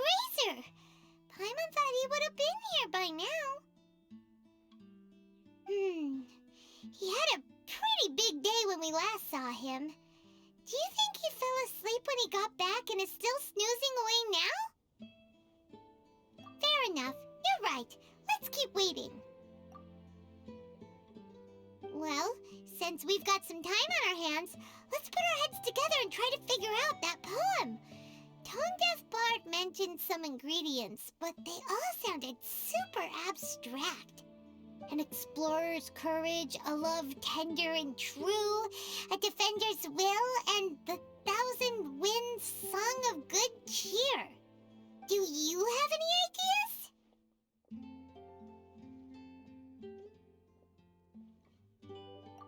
Razor! Paimon thought he would have been here by now. He had a pretty big day when we last saw him. Do you think he fell asleep when he got back and is still snoozing away now? Fair enough. You're right. Let's keep waiting. Well, since we've got some time on our hands, let's put our heads together and try to figure out that poem. Tone-Deaf Bard mentioned some ingredients, but they all sounded super abstract. An explorer's courage, a love tender and true, a defender's will, and the 1,000 winds song of good cheer. Do you have any ideas?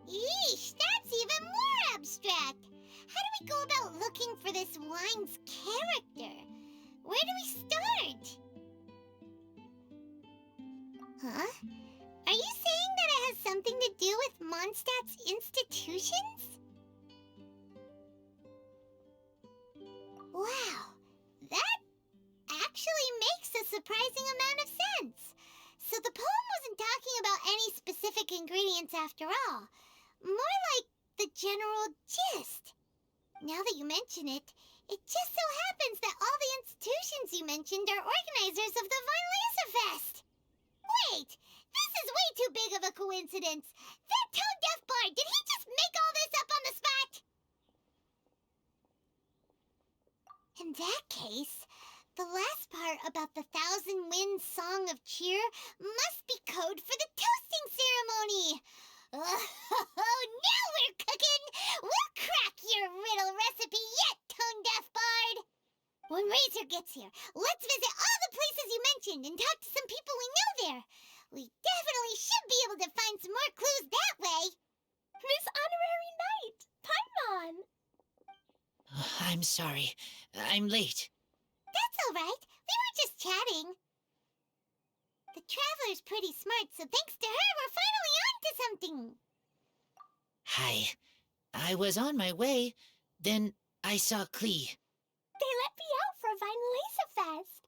Yeesh, that's even more abstract. How do we go about looking for this wine's character? Where do we start? Huh? Are you saying that it has something to do with Mondstadt's institutions? Wow, that actually makes a surprising amount of sense. So the poem wasn't talking about any specific ingredients after all. More like the general gist. Now that you mention it, it just so happens that all the institutions you mentioned are organizers of the Vine Laser Fest. Wait, this is way too big of a coincidence. That Tone-Deaf Bard, did he just make all this up on the spot? In that case, the last part about the 1,000 Winds Song of Cheer must be code for the toasting ceremony. Oh, now we're cooking! We'll crack your riddle recipe yet, Tone-Deaf Bard! When Razor gets here, let's visit all the places you mentioned and talk to some people we know there. We definitely should be able to find some more clues that way. Miss Honorary Knight, Paimon! I'm sorry. I'm late. That's all right. We were just chatting. The Traveler's pretty smart, so thanks to her, we're finally on to something. Hi. I was on my way, then I saw Klee. They let me out for Vine Laser Fest.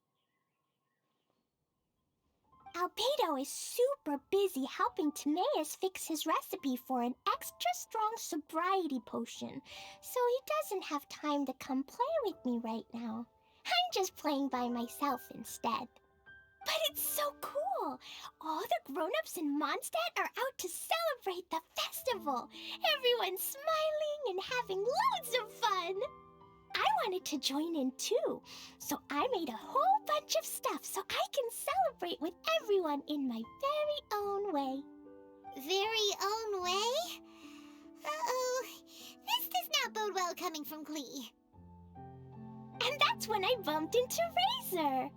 Albedo is super busy helping Timaeus fix his recipe for an extra strong sobriety potion, so he doesn't have time to come play with me right now. I'm just playing by myself instead. But it's so cool! All the grown-ups in Mondstadt are out to celebrate the festival. Everyone's smiling and having loads of fun. I wanted to join in too, so I made a whole bunch of stuff so I can celebrate with everyone in my very own way. Very own way? Uh-oh. This does not bode well coming from Klee. And that's when I bumped into Razor.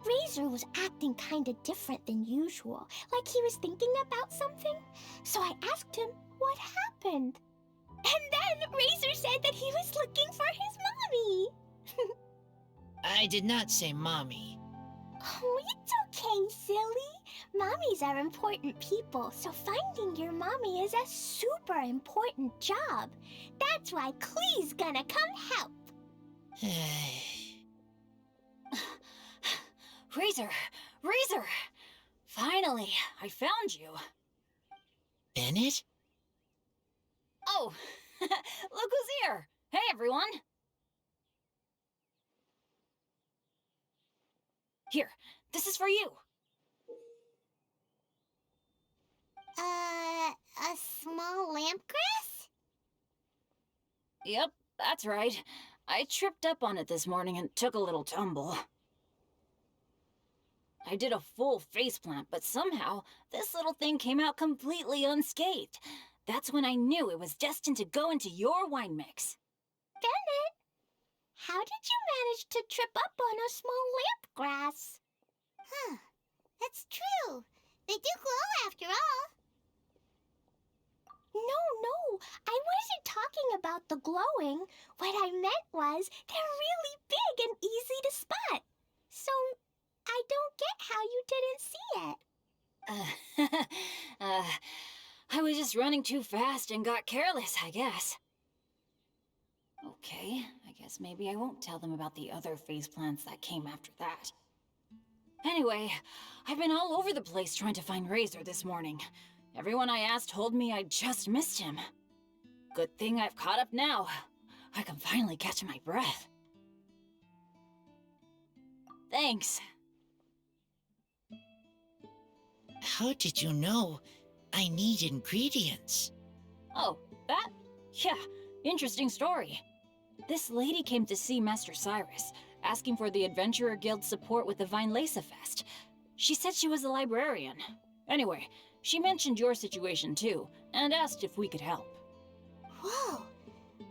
Razor was acting kinda different than usual, like he was thinking about something. So I asked him what happened. And then Razor said that he was looking for his mommy. I did not say mommy. Oh, it's okay, silly. Mommies are important people, so finding your mommy is a super important job. That's why Klee's gonna come help. Razor! Razor! Finally, I found you. Bennett? Oh, look who's here! Hey, everyone! Here, this is for you. A small lampgrass? Yep, that's right. I tripped up on it this morning and took a little tumble. I did a full faceplant, but somehow this little thing came out completely unscathed. That's when I knew it was destined to go into your wine mix. Bennett, how did you manage to trip up on a small lampgrass? Huh. That's true. They do glow after all. No, I wasn't talking about the glowing. What I meant was they're really big and easy to spot. So I don't get how you didn't see it. I was just running too fast and got careless, I guess. Okay, I guess maybe I won't tell them about the other phase plants that came after that. Anyway, I've been all over the place trying to find Razor this morning. Everyone I asked told me I just missed him. Good thing I've caught up now. I can finally catch my breath. Thanks. How did you know I need ingredients? Oh, that? Yeah, interesting story. This lady came to see Master Cyrus, asking for the Adventurer Guild's support with the Vine Lesa Fest. She said she was a librarian. Anyway, she mentioned your situation too, and asked if we could help. Whoa,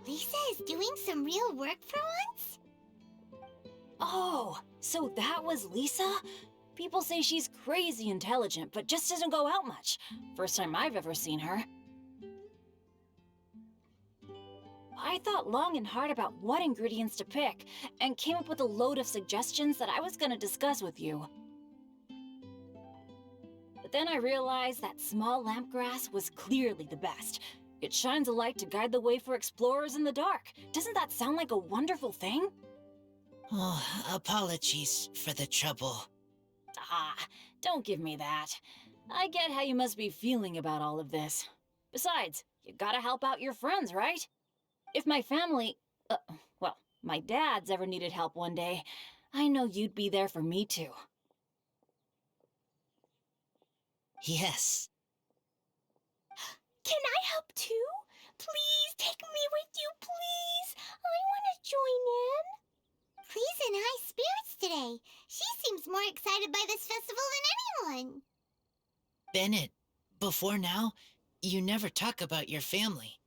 Lisa is doing some real work for once? Oh, so that was Lisa? People say she's crazy intelligent, but just doesn't go out much. First time I've ever seen her. I thought long and hard about what ingredients to pick, and came up with a load of suggestions that I was gonna discuss with you. But then I realized that small lampgrass was clearly the best. It shines a light to guide the way for explorers in the dark. Doesn't that sound like a wonderful thing? Oh, apologies for the trouble. Ah, don't give me that. I get how you must be feeling about all of this. Besides, you gotta help out your friends, right? If my family, well, my dad's ever needed help one day, I know you'd be there for me too. Yes. Can I help too? Please take me with you, please. I want to join in. Clee's in high spirits today. She seems more excited by this festival than anyone. Bennett, before now, you never talk about your family.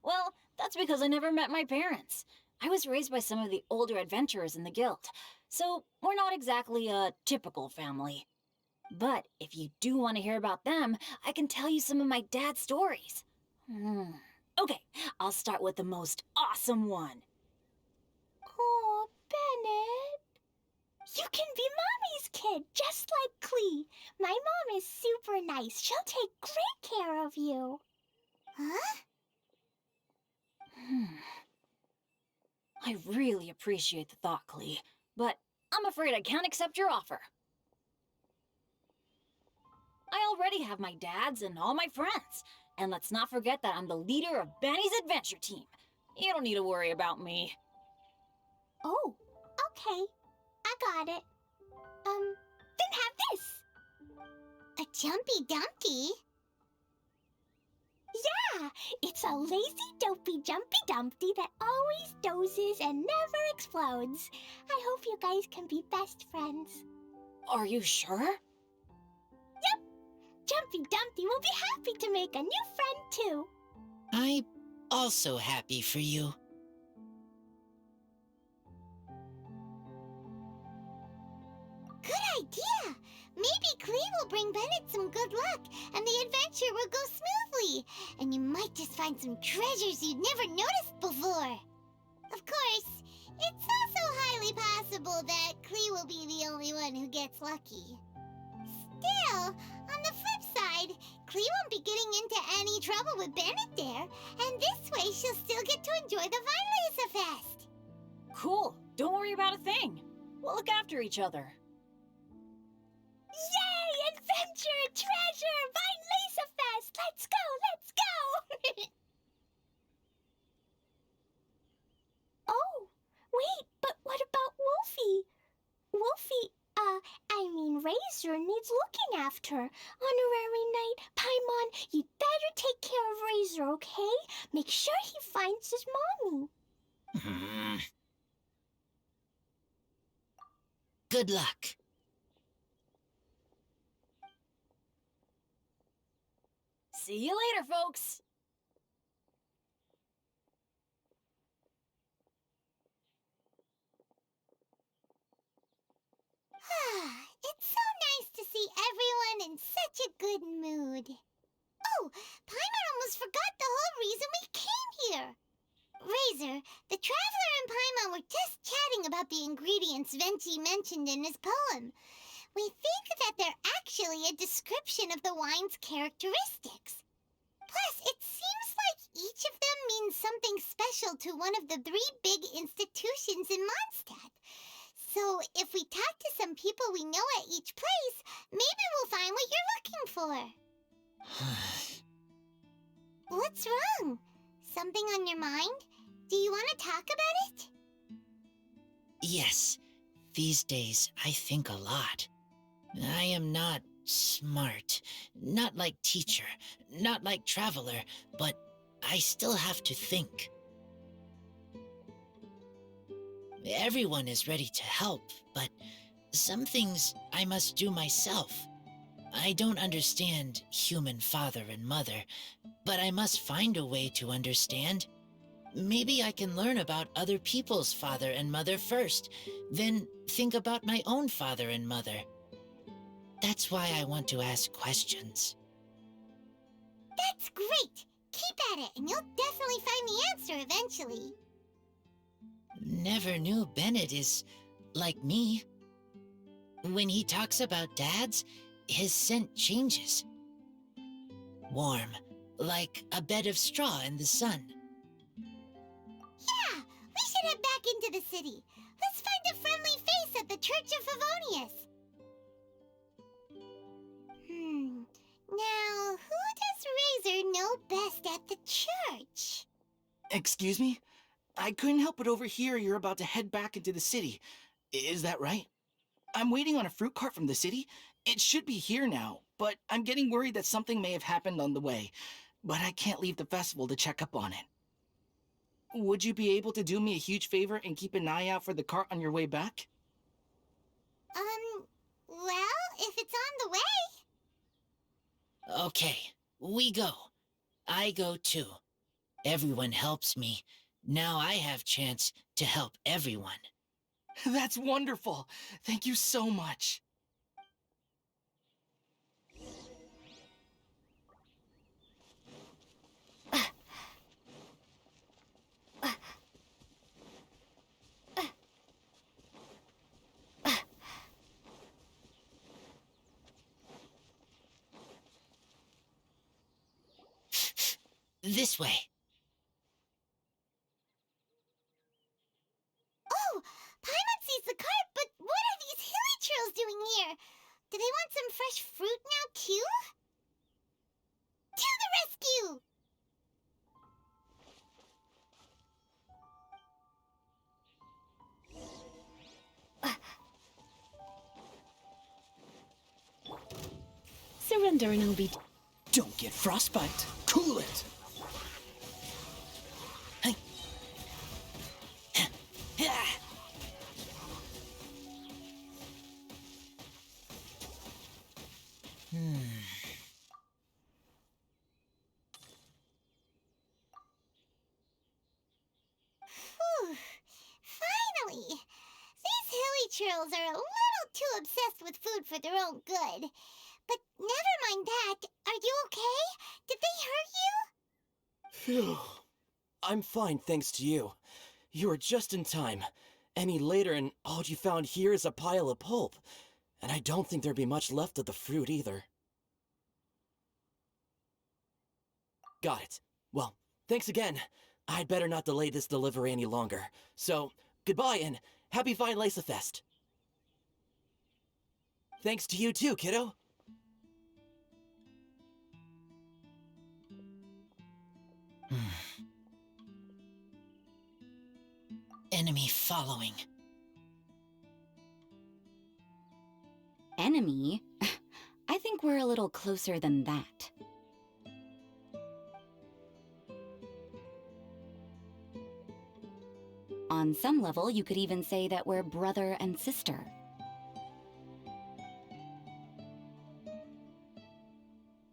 Well, that's because I never met my parents. I was raised by some of the older adventurers in the guild, so we're not exactly a typical family. But if you do want to hear about them, I can tell you some of my dad's stories. Okay, I'll start with the most awesome one. Oh, Bennett. You can be Mommy's kid, just like Clee. My mom is super nice. She'll take great care of you. Huh? I really appreciate the thought, Clee, but I'm afraid I can't accept your offer. I already have my dad's and all my friends. And let's not forget that I'm the leader of Benny's adventure team. You don't need to worry about me. Oh, okay. I got it. Then have this. A jumpy dumpty? Yeah, it's a lazy, dopey, jumpy dumpty that always dozes and never explodes. I hope you guys can be best friends. Are you sure? Jumpy Dumpty will be happy to make a new friend too. I'm also happy for you. Good idea! Maybe Clee will bring Bennett some good luck, and the adventure will go smoothly. And you might just find some treasures you'd never noticed before. Of course, it's also highly possible that Clee will be the only one who gets lucky. Still, on the flip side, Clee won't be getting into any trouble with Bennett there, and this way she'll still get to enjoy the Vine Lesa Fest. Cool. Don't worry about a thing. We'll look after each other. Yay! Adventure! Treasure! Vine Lesa Fest! Let's go! Let's go! Oh, wait, but what about Wolfie? Wolfie, Razor needs looking after. Honorary Knight, Paimon, you'd better take care of Razor, okay? Make sure he finds his mommy. Good luck. See you later, folks. It's so nice to see everyone in such a good mood. Oh, Paimon almost forgot the whole reason we came here. Razor, the Traveler and Paimon were just chatting about the ingredients Venti mentioned in his poem. We think that they're actually a description of the wine's characteristics. Plus, it seems like each of them means something official to one of the 3 big institutions in Mondstadt. So if we talk to some people we know at each place, maybe we'll find what you're looking for. What's wrong? Something on your mind? Do you want to talk about it? Yes, these days I think a lot. I am not smart, not like teacher, not like traveler, but I still have to think. Everyone is ready to help, but some things I must do myself. I don't understand human father and mother, but I must find a way to understand. Maybe I can learn about other people's father and mother first, then think about my own father and mother. That's why I want to ask questions. That's great! Keep at it, and you'll definitely find the answer eventually. Never knew Bennett is like me. When he talks about dads, his scent changes. Warm, like a bed of straw in the sun. Yeah, we should head back into the city. Let's find a friendly face at the Church of Favonius. Now, who does Razor know best at the church? Excuse me? I couldn't help but overhear you're about to head back into the city. Is that right? I'm waiting on a fruit cart from the city. It should be here now, but I'm getting worried that something may have happened on the way. But I can't leave the festival to check up on it. Would you be able to do me a huge favor and keep an eye out for the cart on your way back? Well, if it's on the way. Okay, we go. I go too. Everyone helps me. Now I have chance to help everyone. That's wonderful. Thank you so much. This way. Oh, Paimon sees the cart, but what are these hilly trails doing here? Do they want some fresh fruit now, too? To the rescue! Surrender and I'll be... Don't get frostbite. Cool it. Hey. Whew. Finally! These hilly trails are a little too obsessed with food for their own good. But never mind that. Are you okay? Did they hurt you? Phew. I'm fine, thanks to you. You were just in time. Any later and all you found here is a pile of pulp. And I don't think there'd be much left of the fruit either. Got it. Well, thanks again. I'd better not delay this delivery any longer. So, goodbye and happy Fine Lace Fest. Thanks to you too, kiddo. Enemy following. Enemy? I think we're a little closer than that. On some level, you could even say that we're brother and sister.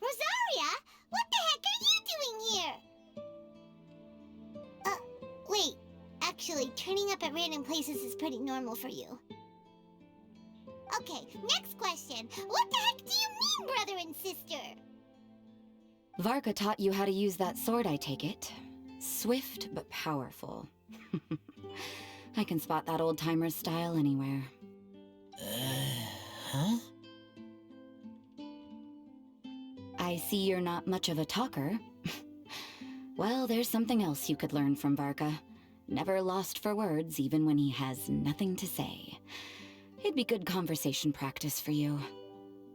Rosaria, what the heck are you doing here? Wait. Actually, turning up at random places is pretty normal for you. Okay, next question. What the heck do you mean, brother and sister? Varka taught you how to use that sword, I take it. Swift but powerful. I can spot that old-timer's style anywhere. Huh? I see you're not much of a talker. Well, there's something else you could learn from Varka. Never lost for words, even when he has nothing to say. It'd be good conversation practice for you.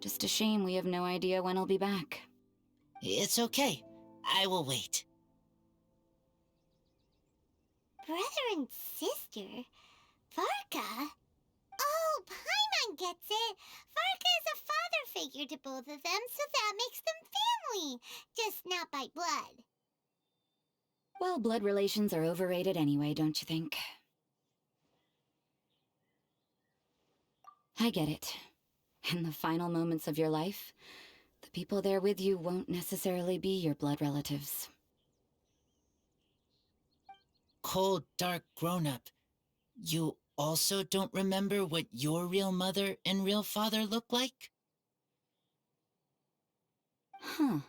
Just a shame we have no idea when he'll be back. It's okay. I will wait. Brother and sister? Varka? Oh, Paimon gets it. Varka is a father figure to both of them, so that makes them family. Just not by blood. Well, blood relations are overrated anyway, don't you think? I get it. In the final moments of your life, the people there with you won't necessarily be your blood relatives. Cold, dark grown-up. You also don't remember what your real mother and real father look like? Huh.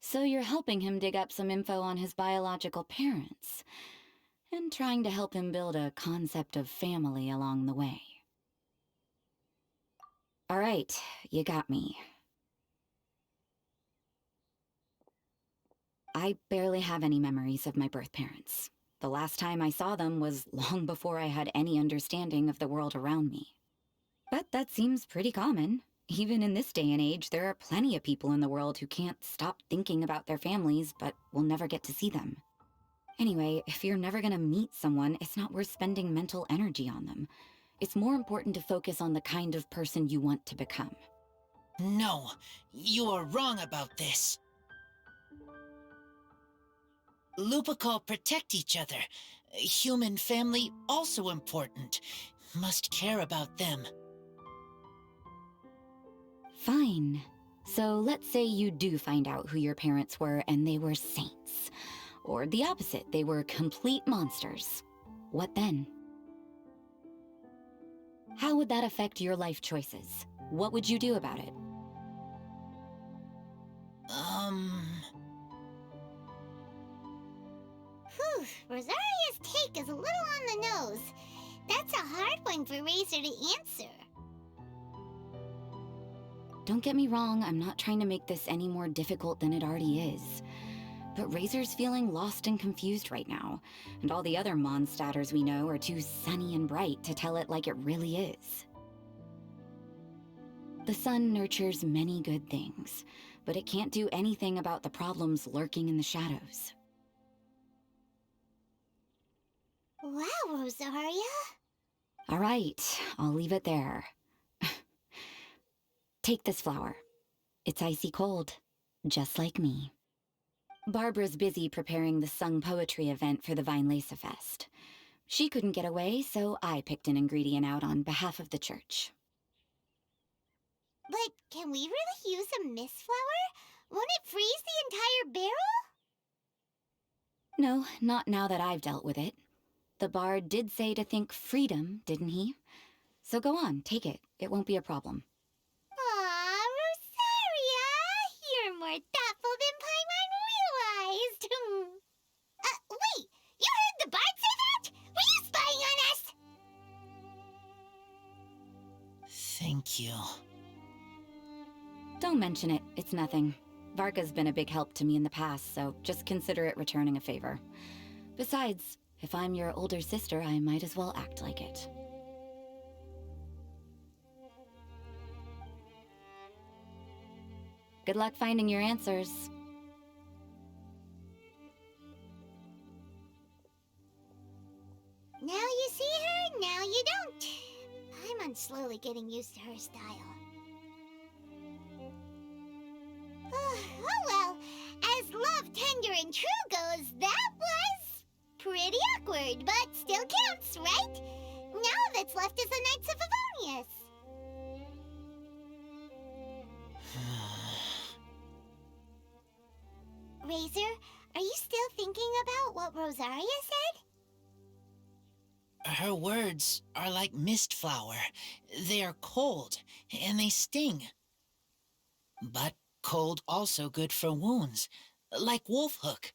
So you're helping him dig up some info on his biological parents, and trying to help him build a concept of family along the way. All right, you got me. I barely have any memories of my birth parents. The last time I saw them was long before I had any understanding of the world around me. But that seems pretty common. Even in this day and age, there are plenty of people in the world who can't stop thinking about their families, but will never get to see them. Anyway, if you're never gonna meet someone, it's not worth spending mental energy on them. It's more important to focus on the kind of person you want to become. No, you are wrong about this. Lupical protect each other. Human family also important. Must care about them. Fine. So let's say you do find out who your parents were and they were saints. Or the opposite, they were complete monsters. What then? How would that affect your life choices? What would you do about it? Whew, Rosaria's take is a little on the nose. That's a hard one for Razor to answer. Don't get me wrong, I'm not trying to make this any more difficult than it already is. But Razor's feeling lost and confused right now, and all the other Mondstadters we know are too sunny and bright to tell it like it really is. The sun nurtures many good things, but it can't do anything about the problems lurking in the shadows. Wow, Rosaria. All right, I'll leave it there. Take this flower. It's icy cold, just like me. Barbara's busy preparing the sung poetry event for the Vinelesa Fest. She couldn't get away, so I picked an ingredient out on behalf of the church. But can we really use a mist flower? Won't it freeze the entire barrel? No, not now that I've dealt with it. The bard did say to think freedom, didn't he? So go on, take it. It won't be a problem. Aw, Rosaria! You're more thoughtful than Paimon realized. Wait! You heard the bard say that? Were you spying on us? Thank you. Don't mention it. It's nothing. Varka's been a big help to me in the past, so just consider it returning a favor. Besides, if I'm your older sister, I might as well act like it. Good luck finding your answers. Now you see her, now you don't. Paimon's slowly getting used to her style. Oh well, as love, tender, and true goes, that was pretty awkward, but still counts, right? Now that's left is the Knights of Favonius. Razor, are you still thinking about what Rosaria said? Her words are like mist flower. They are cold, and they sting. But cold also good for wounds, like Wolfhook.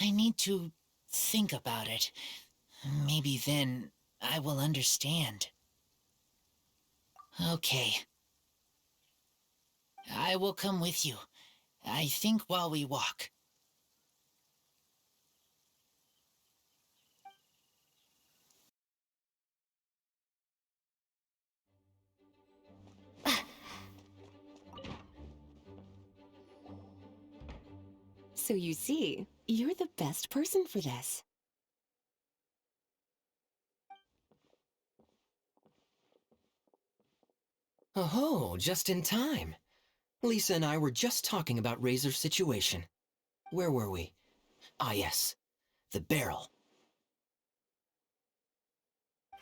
I need to think about it. Maybe then I will understand. Okay. I will come with you. I think while we walk. So you see, you're the best person for this. Oh, just in time. Lisa and I were just talking about Razor's situation. Where were we? Ah, yes. The barrel.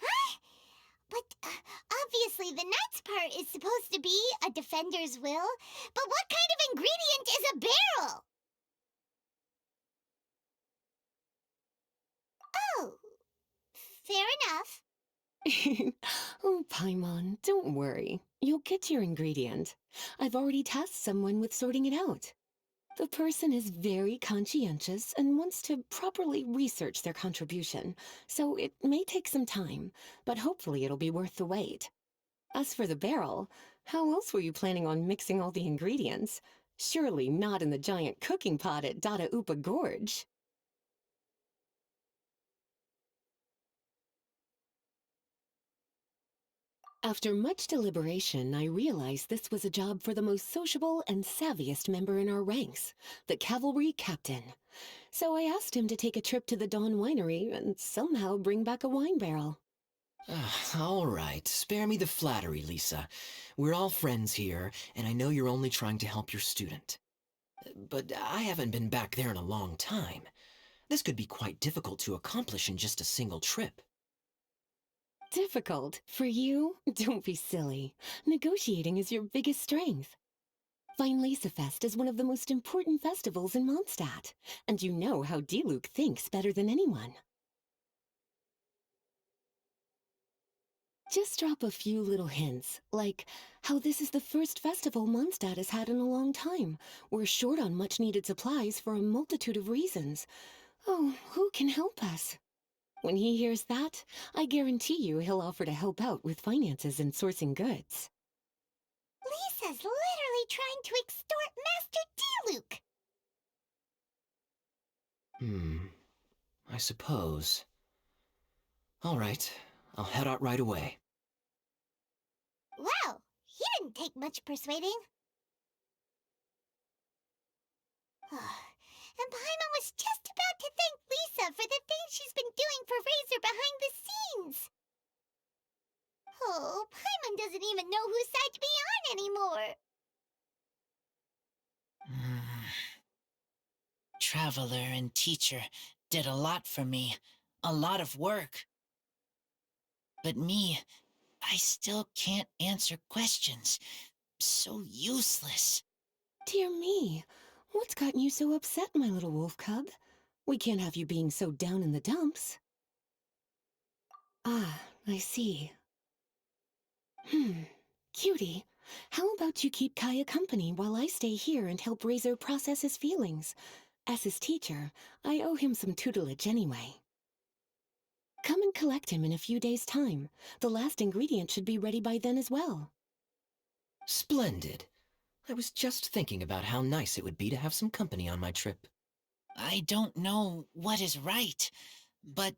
Huh? But obviously the nuts part is supposed to be a defender's will. But what kind of ingredient is a barrel? Oh, fair enough. Oh, Paimon, don't worry. You'll get your ingredient. I've already tasked someone with sorting it out. The person is very conscientious and wants to properly research their contribution, so it may take some time, but hopefully it'll be worth the wait. As for the barrel, how else were you planning on mixing all the ingredients? Surely not in the giant cooking pot at Dada Upa Gorge. After much deliberation, I realized this was a job for the most sociable and savviest member in our ranks, the cavalry captain. So I asked him to take a trip to the Dawn Winery and somehow bring back a wine barrel. All right, spare me the flattery, Lisa. We're all friends here, and I know you're only trying to help your student. But I haven't been back there in a long time. This could be quite difficult to accomplish in just a single trip. Difficult? For you? Don't be silly. Negotiating is your biggest strength. Fine Lisa Fest is one of the most important festivals in Mondstadt, and you know how Diluc thinks better than anyone. Just drop a few little hints, like how this is the first festival Mondstadt has had in a long time. We're short on much-needed supplies for a multitude of reasons. Oh, who can help us? When he hears that, I guarantee you he'll offer to help out with finances and sourcing goods. Lisa's literally trying to extort Master Diluc. I suppose. All right, I'll head out right away. Wow, he didn't take much persuading. And Paimon was just about to thank Lisa for the things she's been doing for Razor behind the scenes. Oh, Paimon doesn't even know whose side to be on anymore. Traveler and teacher did a lot for me, a lot of work. But me, I still can't answer questions. So useless. Dear me, what's gotten you so upset, my little wolf cub? We can't have you being so down in the dumps. Ah, I see. Cutie, how about you keep Kaeya company while I stay here and help Razor process his feelings? As his teacher, I owe him some tutelage anyway. Come and collect him in a few days' time. The last ingredient should be ready by then as well. Splendid. I was just thinking about how nice it would be to have some company on my trip. I don't know what is right, but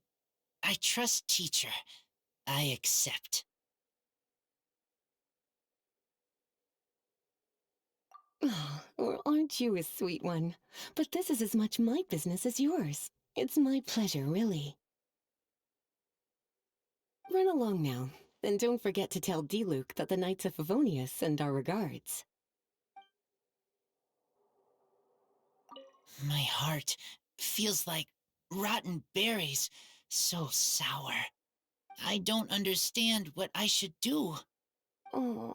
I trust teacher. I accept. Oh, well, aren't you a sweet one? But this is as much my business as yours. It's my pleasure, really. Run along now, and don't forget to tell Diluc that the Knights of Favonius send our regards. My heart feels like rotten berries, so sour. I don't understand what I should do. Oh,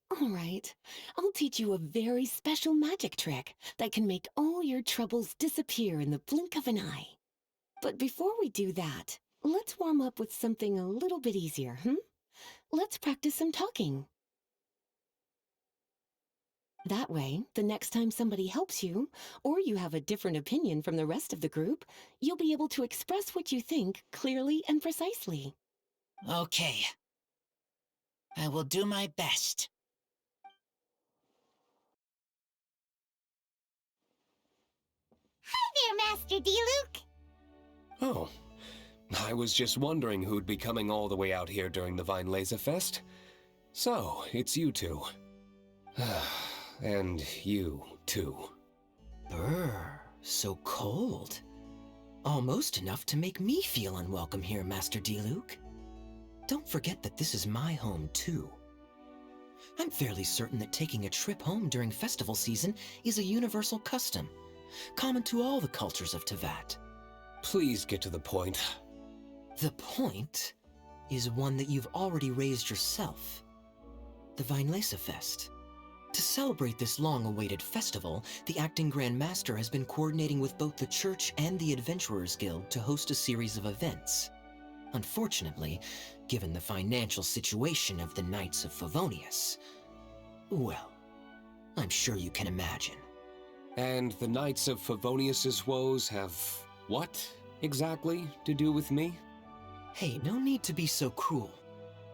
all right. I'll teach you a very special magic trick that can make all your troubles disappear in the blink of an eye. But before we do that, let's warm up with something a little bit easier, Let's practice some talking. That way, the next time somebody helps you, or you have a different opinion from the rest of the group, you'll be able to express what you think clearly and precisely. Okay. I will do my best. Master Diluc. Oh, I was just wondering who'd be coming all the way out here during the Vinelaser Fest. So, it's you two. And you, too. Brr, so cold. Almost enough to make me feel unwelcome here, Master Diluc. Don't forget that this is my home, too. I'm fairly certain that taking a trip home during festival season is a universal custom, common to all the cultures of Teyvat. Please get to the point. The point is one that you've already raised yourself. The Vinelaser Fest. To celebrate this long-awaited festival, the Acting Grand Master has been coordinating with both the Church and the Adventurers Guild to host a series of events. Unfortunately, given the financial situation of the Knights of Favonius, well, I'm sure you can imagine. And the Knights of Favonius's woes have what, exactly, to do with me? Hey, no need to be so cruel.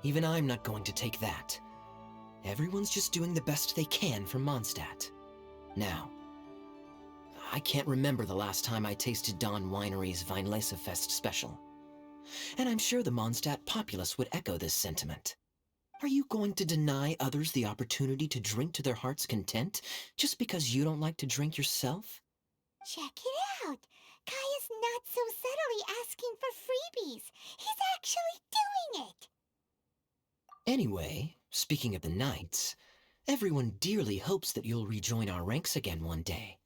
Even I'm not going to take that. Everyone's just doing the best they can for Mondstadt. Now, I can't remember the last time I tasted Dawn Winery's Vinelaser Fest special. And I'm sure the Mondstadt populace would echo this sentiment. Are you going to deny others the opportunity to drink to their heart's content just because you don't like to drink yourself? Check it out. Kaeya's not so subtly asking for freebies. He's actually doing it. Anyway, speaking of the Knights, everyone dearly hopes that you'll rejoin our ranks again one day.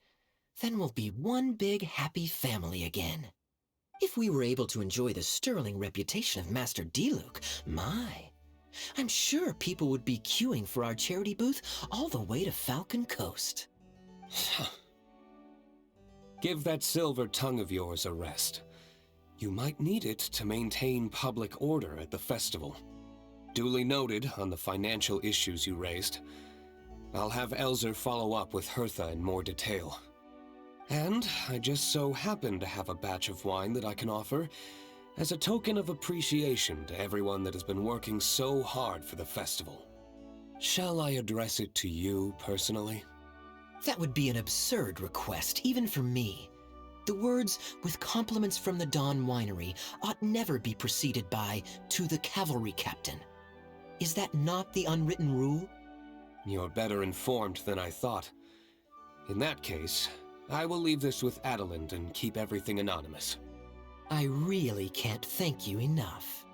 Then we'll be one big happy family again. If we were able to enjoy the sterling reputation of Master Diluc, I'm sure people would be queuing for our charity booth all the way to Falcon Coast. Give that silver tongue of yours a rest. You might need it to maintain public order at the festival. Duly noted on the financial issues you raised. I'll have Elzer follow up with Hertha in more detail. And I just so happen to have a batch of wine that I can offer as a token of appreciation to everyone that has been working so hard for the festival. Shall I address it to you personally? That would be an absurd request, even for me. The words, "with compliments from the Dawn Winery," ought never be preceded by, "to the cavalry captain." Is that not the unwritten rule? You're better informed than I thought. In that case, I will leave this with Adelind and keep everything anonymous. I really can't thank you enough.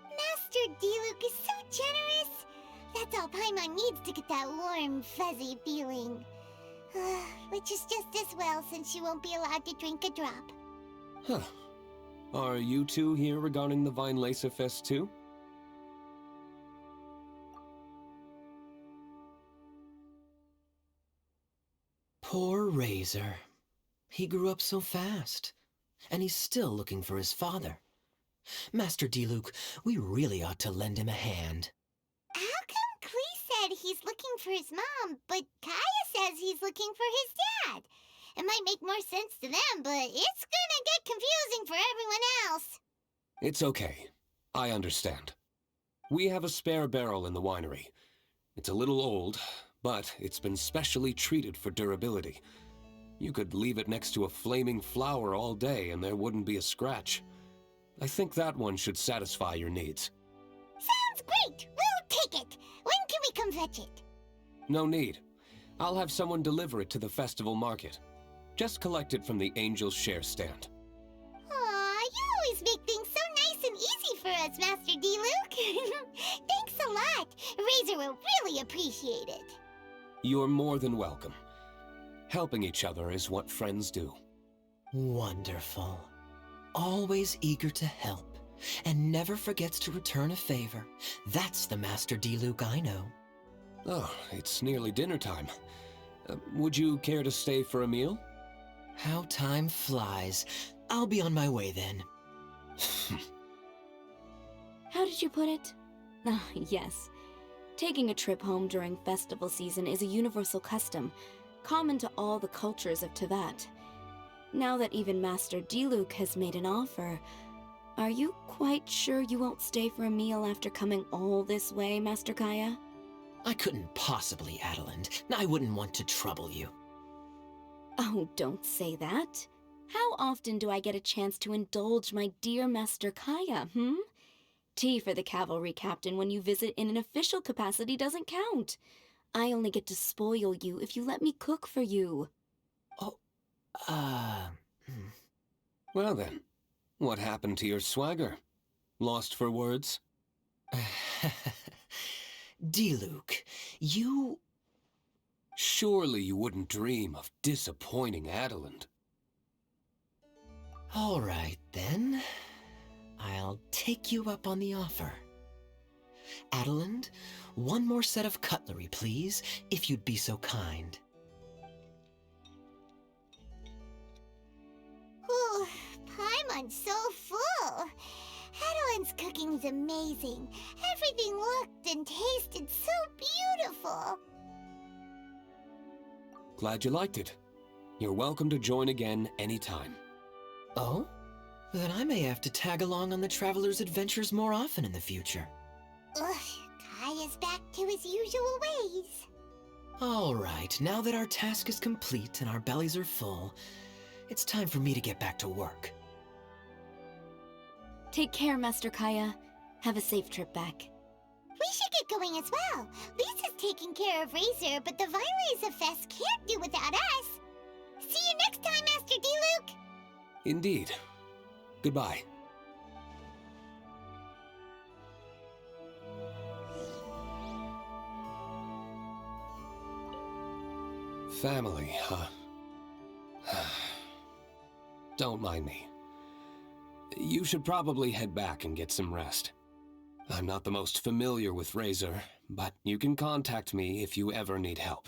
Master Diluc is so generous. That's all Paimon needs to get that warm, fuzzy feeling. Which is just as well since she won't be allowed to drink a drop. Huh. Are you two here regarding the Vinelaser Fest too? Poor Razor. He grew up so fast, and he's still looking for his father. Master Diluc, we really ought to lend him a hand. How come Klee said he's looking for his mom, but Kaeya says he's looking for his dad? It might make more sense to them, but it's gonna get confusing for everyone else. It's okay. I understand. We have a spare barrel in the winery. It's a little old, but it's been specially treated for durability. You could leave it next to a flaming flower all day and there wouldn't be a scratch. I think that one should satisfy your needs. Sounds great! We'll take it! When can we come fetch it? No need. I'll have someone deliver it to the festival market. Just collect it from the Angel's Share stand. Aw, you always make things so nice and easy for us, Master Diluc. Thanks a lot. Razor will really appreciate it. You're more than welcome. Helping each other is what friends do. Wonderful. Always eager to help, and never forgets to return a favor. That's the Master Diluc I know. Oh, it's nearly dinner time. Would you care to stay for a meal? How time flies. I'll be on my way then. How did you put it? Ah, yes. Taking a trip home during festival season is a universal custom, common to all the cultures of Teyvat. Now that even Master Diluc has made an offer, are you quite sure you won't stay for a meal after coming all this way, Master Kaeya? I couldn't possibly, Adelind. I wouldn't want to trouble you. Oh, don't say that. How often do I get a chance to indulge my dear Master Kaeya, Tea for the cavalry captain when you visit in an official capacity doesn't count. I only get to spoil you if you let me cook for you. Oh, hmm. Well then, what happened to your swagger? Lost for words? Diluc, you... Surely you wouldn't dream of disappointing Adeland. All right, then. I'll take you up on the offer. Adeland, one more set of cutlery, please, if you'd be so kind. Ooh, Paimon's so full. Adeline's cooking's amazing. Everything looked and tasted so beautiful. Glad you liked it. You're welcome to join again anytime. Oh? Then I may have to tag along on the Traveler's adventures more often in the future. Ugh, Kaeya's back to his usual ways. All right, now that our task is complete and our bellies are full, it's time for me to get back to work. Take care, Master Kaeya. Have a safe trip back. We should get going as well. Lisa's taking care of Razor, but the Vileza Fest can't do without us. See you next time, Master Diluc! Indeed. Goodbye. Family, huh? Don't mind me. You should probably head back and get some rest. I'm not the most familiar with Razor, but you can contact me if you ever need help.